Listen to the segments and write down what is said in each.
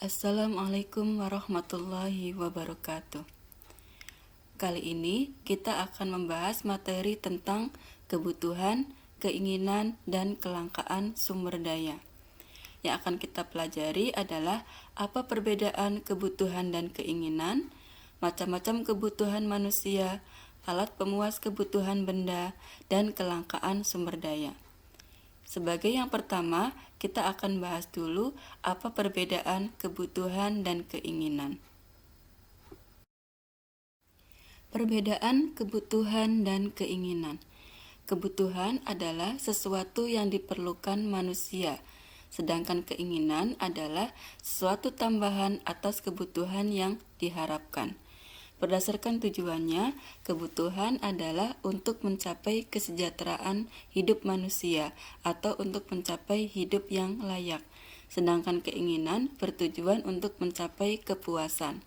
Assalamualaikum warahmatullahi wabarakatuh. Kali ini kita akan membahas materi tentang kebutuhan, keinginan, dan kelangkaan sumber daya. Yang akan kita pelajari adalah apa perbedaan kebutuhan dan keinginan, macam-macam kebutuhan manusia, alat pemuas kebutuhan benda, dan kelangkaan sumber daya. Sebagai yang pertama, kita akan bahas dulu apa perbedaan kebutuhan dan keinginan. Perbedaan kebutuhan dan keinginan. Kebutuhan adalah sesuatu yang diperlukan manusia, sedangkan keinginan adalah sesuatu tambahan atas kebutuhan yang diharapkan. Berdasarkan tujuannya, kebutuhan adalah untuk mencapai kesejahteraan hidup manusia atau untuk mencapai hidup yang layak, sedangkan keinginan bertujuan untuk mencapai kepuasan.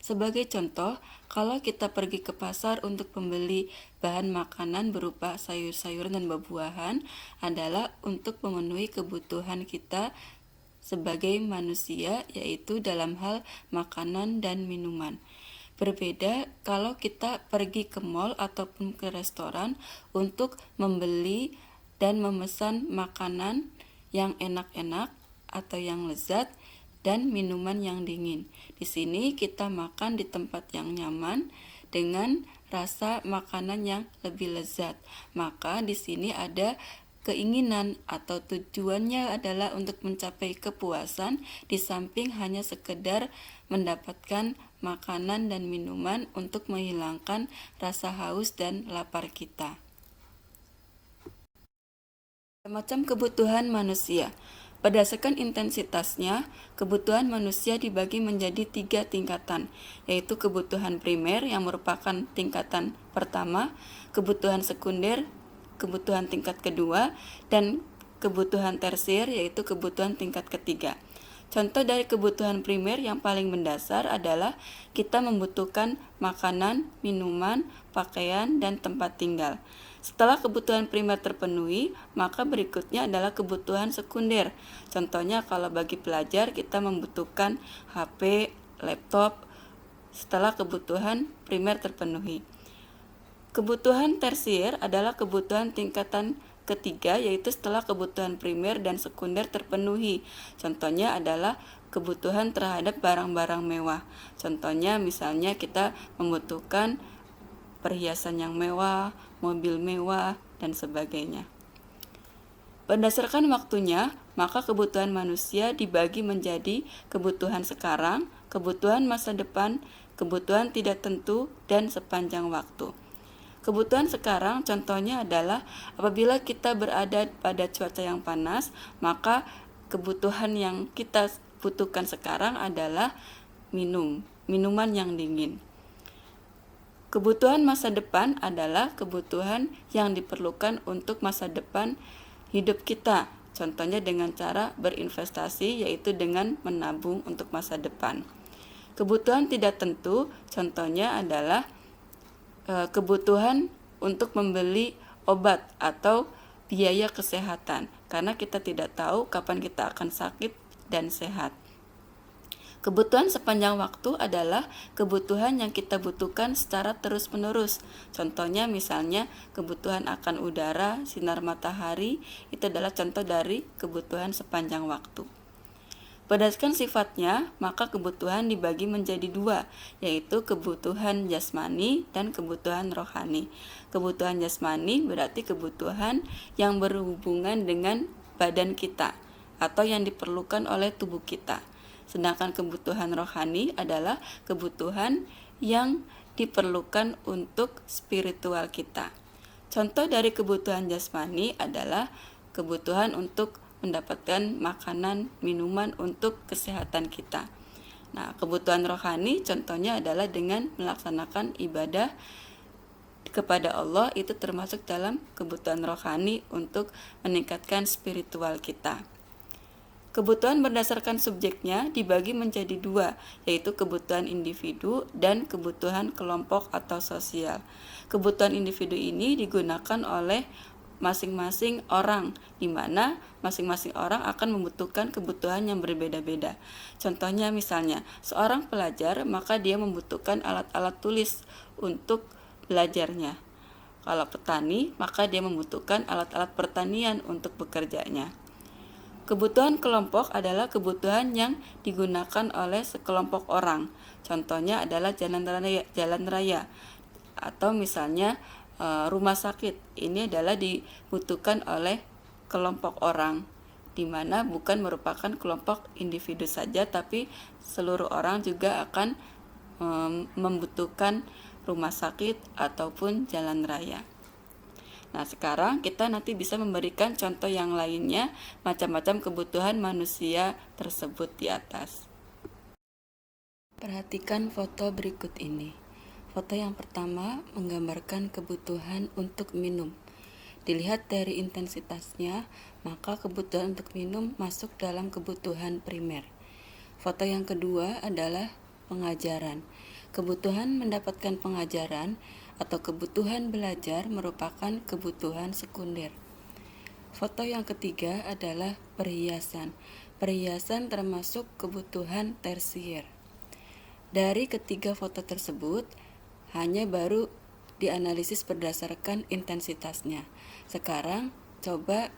Sebagai contoh, kalau kita pergi ke pasar untuk membeli bahan makanan berupa sayur-sayuran dan buah-buahan adalah untuk memenuhi kebutuhan kita sebagai manusia, yaitu dalam hal makanan dan minuman. Berbeda kalau kita pergi ke mall ataupun ke restoran untuk membeli dan memesan makanan yang enak-enak atau yang lezat dan minuman yang dingin. Di sini kita makan di tempat yang nyaman dengan rasa makanan yang lebih lezat. Maka di sini ada keinginan atau tujuannya adalah untuk mencapai kepuasan di samping hanya sekedar mendapatkan makanan dan minuman untuk menghilangkan rasa haus dan lapar kita. Macam kebutuhan manusia. Berdasarkan intensitasnya, kebutuhan manusia dibagi menjadi 3 tingkatan, yaitu kebutuhan primer yang merupakan tingkatan pertama, kebutuhan sekunder, kebutuhan tingkat kedua, dan kebutuhan tersier, yaitu kebutuhan tingkat ketiga. Contoh dari kebutuhan primer yang paling mendasar adalah kita membutuhkan makanan, minuman, pakaian, dan tempat tinggal. Setelah kebutuhan primer terpenuhi, maka berikutnya adalah kebutuhan sekunder. Contohnya kalau bagi pelajar kita membutuhkan HP, laptop, setelah kebutuhan primer terpenuhi. Kebutuhan tersier adalah kebutuhan tingkatan ketiga, yaitu setelah kebutuhan primer dan sekunder terpenuhi. Contohnya adalah kebutuhan terhadap barang-barang mewah. Contohnya misalnya kita membutuhkan perhiasan yang mewah, mobil mewah, dan sebagainya. Berdasarkan waktunya, maka kebutuhan manusia dibagi menjadi kebutuhan sekarang, kebutuhan masa depan, kebutuhan tidak tentu, dan sepanjang waktu. Kebutuhan sekarang contohnya adalah apabila kita berada pada cuaca yang panas, maka kebutuhan yang kita butuhkan sekarang adalah minuman yang dingin. Kebutuhan masa depan adalah kebutuhan yang diperlukan untuk masa depan hidup kita. Contohnya dengan cara berinvestasi, yaitu dengan menabung untuk masa depan. Kebutuhan tidak tentu, contohnya adalah kebutuhan untuk membeli obat atau biaya kesehatan, karena kita tidak tahu kapan kita akan sakit dan sehat. Kebutuhan sepanjang waktu adalah kebutuhan yang kita butuhkan secara terus-menerus. Contohnya misalnya kebutuhan akan udara, sinar matahari, itu adalah contoh dari kebutuhan sepanjang waktu. Berdasarkan sifatnya, maka kebutuhan dibagi menjadi 2, yaitu kebutuhan jasmani dan kebutuhan rohani. Kebutuhan jasmani berarti kebutuhan yang berhubungan dengan badan kita atau yang diperlukan oleh tubuh kita. Sedangkan kebutuhan rohani adalah kebutuhan yang diperlukan untuk spiritual kita. Contoh dari kebutuhan jasmani adalah kebutuhan untuk mendapatkan makanan, minuman untuk kesehatan kita. Nah, kebutuhan rohani contohnya adalah dengan melaksanakan ibadah kepada Allah, itu termasuk dalam kebutuhan rohani untuk meningkatkan spiritual kita. Kebutuhan berdasarkan subjeknya dibagi menjadi 2, yaitu kebutuhan individu dan kebutuhan kelompok atau sosial. Kebutuhan individu ini digunakan oleh masing-masing orang, di mana masing-masing orang akan membutuhkan kebutuhan yang berbeda-beda. Contohnya misalnya, seorang pelajar maka dia membutuhkan alat-alat tulis untuk belajarnya. Kalau petani, maka dia membutuhkan alat-alat pertanian untuk bekerjanya. Kebutuhan kelompok adalah kebutuhan yang digunakan oleh sekelompok orang. Contohnya adalah jalan raya atau misalnya rumah sakit. Ini adalah dibutuhkan oleh kelompok orang, di mana bukan merupakan kelompok individu saja, tapi seluruh orang juga akan membutuhkan rumah sakit ataupun jalan raya. Nah, sekarang kita nanti bisa memberikan contoh yang lainnya, macam-macam kebutuhan manusia tersebut di atas. Perhatikan foto berikut ini. Foto yang pertama menggambarkan kebutuhan untuk minum. Dilihat dari intensitasnya, maka kebutuhan untuk minum masuk dalam kebutuhan primer. Foto yang kedua adalah pengajaran. Kebutuhan mendapatkan pengajaran atau kebutuhan belajar merupakan kebutuhan sekunder. Foto yang ketiga adalah perhiasan. Perhiasan termasuk kebutuhan tersier. Dari ketiga foto tersebut, hanya baru dianalisis berdasarkan intensitasnya. Sekarang coba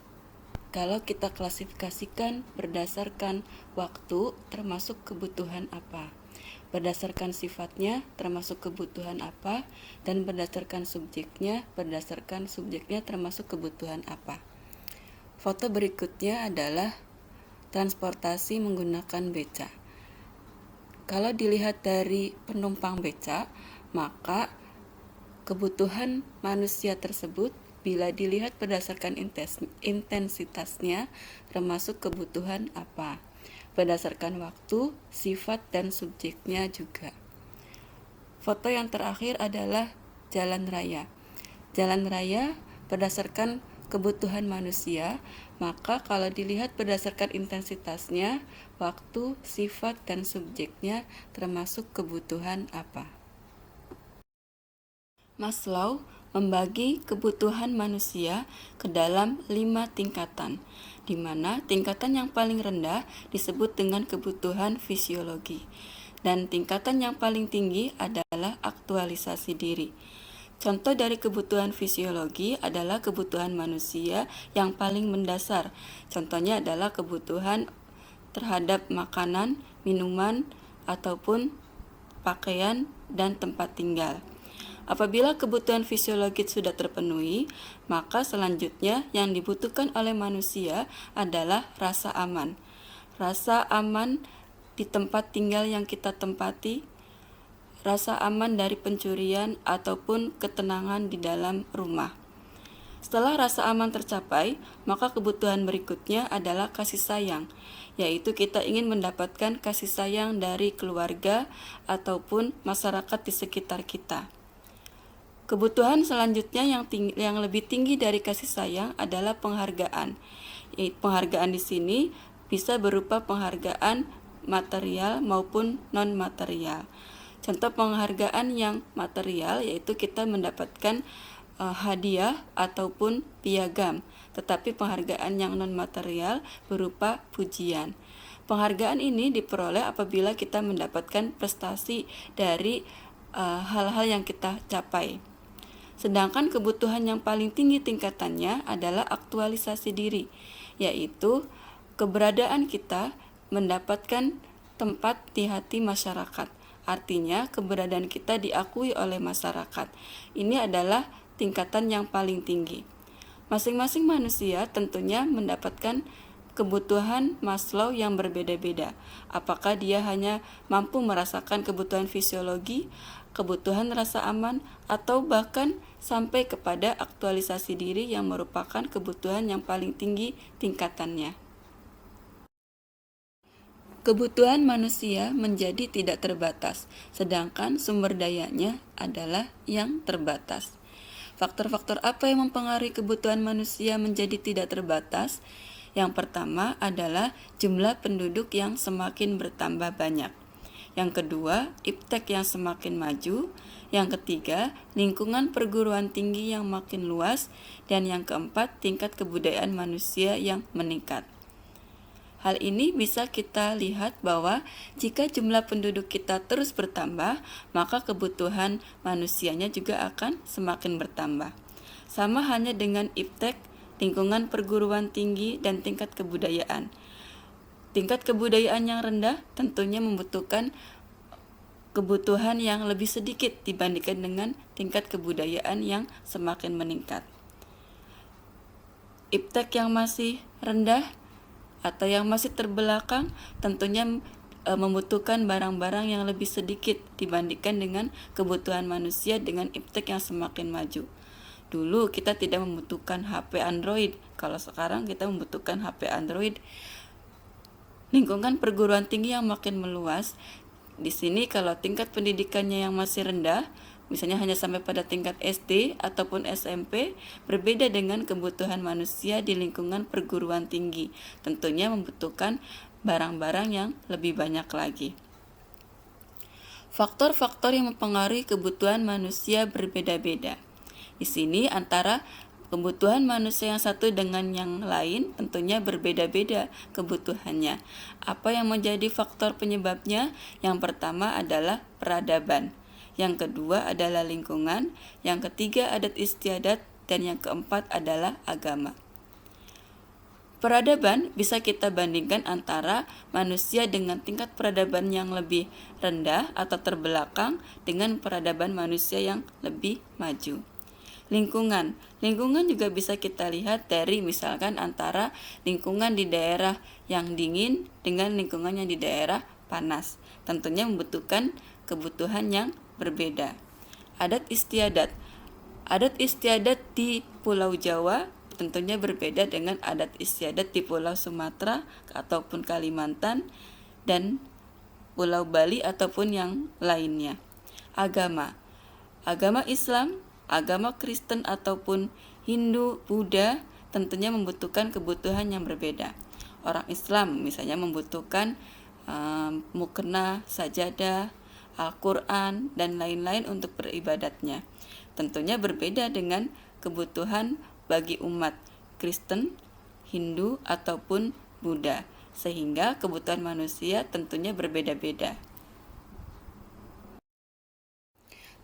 kalau kita klasifikasikan berdasarkan waktu termasuk kebutuhan apa, berdasarkan sifatnya termasuk kebutuhan apa, dan berdasarkan subjeknya termasuk kebutuhan apa. Foto berikutnya adalah transportasi menggunakan beca. Kalau dilihat dari penumpang beca, maka kebutuhan manusia tersebut bila dilihat berdasarkan intensitasnya termasuk kebutuhan apa, berdasarkan waktu, sifat, dan subjeknya juga. Foto yang terakhir adalah jalan raya. Jalan raya berdasarkan kebutuhan manusia, maka kalau dilihat berdasarkan intensitasnya, waktu, sifat, dan subjeknya termasuk kebutuhan apa. Maslow membagi kebutuhan manusia ke dalam 5 tingkatan, di mana tingkatan yang paling rendah disebut dengan kebutuhan fisiologi, dan tingkatan yang paling tinggi adalah aktualisasi diri. Contoh dari kebutuhan fisiologi adalah kebutuhan manusia yang paling mendasar. Contohnya adalah kebutuhan terhadap makanan, minuman, ataupun pakaian, dan tempat tinggal. Apabila kebutuhan fisiologis sudah terpenuhi, maka selanjutnya yang dibutuhkan oleh manusia adalah rasa aman. Rasa aman di tempat tinggal yang kita tempati, rasa aman dari pencurian ataupun ketenangan di dalam rumah. Setelah rasa aman tercapai, maka kebutuhan berikutnya adalah kasih sayang, yaitu kita ingin mendapatkan kasih sayang dari keluarga ataupun masyarakat di sekitar kita. Kebutuhan selanjutnya yang lebih tinggi dari kasih sayang adalah penghargaan. Penghargaan di sini bisa berupa penghargaan material maupun non-material. Contoh penghargaan yang material yaitu kita mendapatkan hadiah ataupun piagam, tetapi penghargaan yang non-material berupa pujian. Penghargaan ini diperoleh apabila kita mendapatkan prestasi dari hal-hal yang kita capai. Sedangkan kebutuhan yang paling tinggi tingkatannya adalah aktualisasi diri, yaitu keberadaan kita mendapatkan tempat di hati masyarakat. Artinya keberadaan kita diakui oleh masyarakat. Ini adalah tingkatan yang paling tinggi. Masing-masing manusia tentunya mendapatkan kebutuhan Maslow yang berbeda-beda. Apakah dia hanya mampu merasakan kebutuhan fisiologi, kebutuhan rasa aman, atau bahkan sampai kepada aktualisasi diri yang merupakan kebutuhan yang paling tinggi tingkatannya. Kebutuhan manusia menjadi tidak terbatas, sedangkan sumber dayanya adalah yang terbatas. Faktor-faktor apa yang mempengaruhi kebutuhan manusia menjadi tidak terbatas? Yang pertama adalah jumlah penduduk yang semakin bertambah banyak. Yang kedua, iptek yang semakin maju. Yang ketiga, lingkungan perguruan tinggi yang makin luas. Dan yang keempat, tingkat kebudayaan manusia yang meningkat. Hal ini bisa kita lihat bahwa jika jumlah penduduk kita terus bertambah, maka kebutuhan manusianya juga akan semakin bertambah. Sama halnya dengan iptek, lingkungan perguruan tinggi, dan tingkat kebudayaan. Tingkat kebudayaan yang rendah tentunya membutuhkan kebutuhan yang lebih sedikit dibandingkan dengan tingkat kebudayaan yang semakin meningkat. Iptek yang masih rendah atau yang masih terbelakang tentunya membutuhkan barang-barang yang lebih sedikit dibandingkan dengan kebutuhan manusia dengan iptek yang semakin maju. Dulu kita tidak membutuhkan HP Android, kalau sekarang kita membutuhkan HP Android. Lingkungan perguruan tinggi yang makin meluas, di sini kalau tingkat pendidikannya yang masih rendah, misalnya hanya sampai pada tingkat SD ataupun SMP, berbeda dengan kebutuhan manusia di lingkungan perguruan tinggi. Tentunya membutuhkan barang-barang yang lebih banyak lagi. Faktor-faktor yang mempengaruhi kebutuhan manusia berbeda-beda. Di sini antara kebutuhan manusia yang satu dengan yang lain tentunya berbeda-beda kebutuhannya. Apa yang menjadi faktor penyebabnya? Yang pertama adalah peradaban. Yang kedua adalah lingkungan. Yang ketiga adat istiadat. Dan yang keempat adalah agama. Peradaban bisa kita bandingkan antara manusia dengan tingkat peradaban yang lebih rendah atau terbelakang dengan peradaban manusia yang lebih maju. Lingkungan juga bisa kita lihat dari misalkan antara lingkungan di daerah yang dingin dengan lingkungan yang di daerah panas. Tentunya membutuhkan kebutuhan yang berbeda. Adat istiadat di Pulau Jawa tentunya berbeda dengan adat istiadat di Pulau Sumatera ataupun Kalimantan dan Pulau Bali ataupun yang lainnya. Agama Islam, agama Kristen ataupun Hindu, Buddha tentunya membutuhkan kebutuhan yang berbeda. Orang Islam misalnya membutuhkan mukena, sajadah, Al-Quran, dan lain-lain untuk beribadatnya. Tentunya berbeda dengan kebutuhan bagi umat Kristen, Hindu, ataupun Buddha, sehingga kebutuhan manusia tentunya berbeda-beda.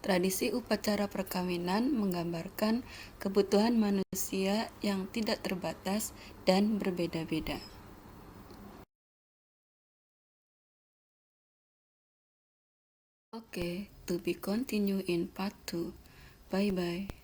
Tradisi upacara perkawinan menggambarkan kebutuhan manusia yang tidak terbatas dan berbeda-beda. Okay, to be continued in part 2. Bye-bye.